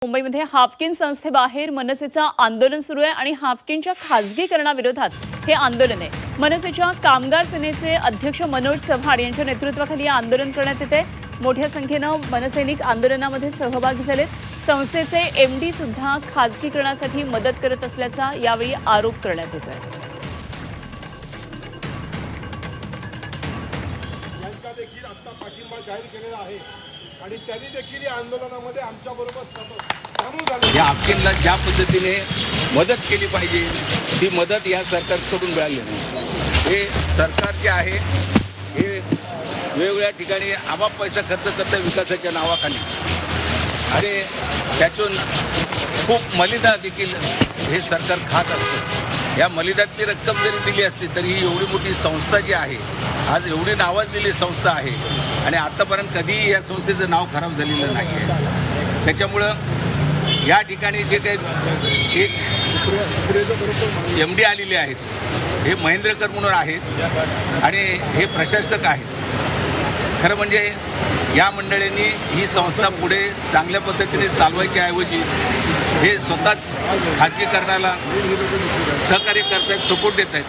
मुंबईमध्ये हाफकिन संस्थेबाहेर मनसेचं आंदोलन सुरू आहे आणि हाफकिनच्या खासगीकरणाविरोधात हे आंदोलन आहे। मनसेच्या कामगार सेनेचे अध्यक्ष मनोज चव्हाण यांच्या नेतृत्वाखाली आंदोलन करण्यात येते। मोठ्या संख्येनं मनसैनिक आंदोलनामध्ये सहभागी झालेत। संस्थेचे एमडी सुद्धा खासगीकरणासाठी मदत करत असल्याचा यावेळी आरोप करण्यात येतोय। यांचा देखील आता पाठिंबा जाहीर केलेला आहे आणि त्यांनी देखील या आंदोलनामध्ये आमच्या बरोबर सामील झाले। या हाफकिनला ज्या पद्धतीने मदत केली पाहिजे ती मदत या सरकारकडून मिळाली नाही। हे सरकार जे आहे हे वेगवेगळ्या ठिकाणी आबाप पैसा खर्च करतं विकासाच्या नावाखाली आणि त्यातून खूप मलिदा देखील हे सरकार खात असतं। या मलिदातली रक्कम जरी दिली असती तरी ही एवढी मोठी संस्था जी आहे आज एवढी नावाजलेली संस्था आहे आणि आतापर्यंत कधीही या संस्थेचं नाव खराब झालेलं नाही आहे। त्याच्यामुळं या ठिकाणी जे काही एक एमडी आलेले आहेत हे महेंद्रकर म्हणून आहेत आणि हे प्रशासक आहेत। खरं म्हणजे या मंडळींनी ही संस्था पुढे चांगल्या पद्धतीने चालवायच्या ऐवजी हे स्वतःच खाजगीकरणाला सहकार्य करत आहेत, सपोर्ट देत आहेत।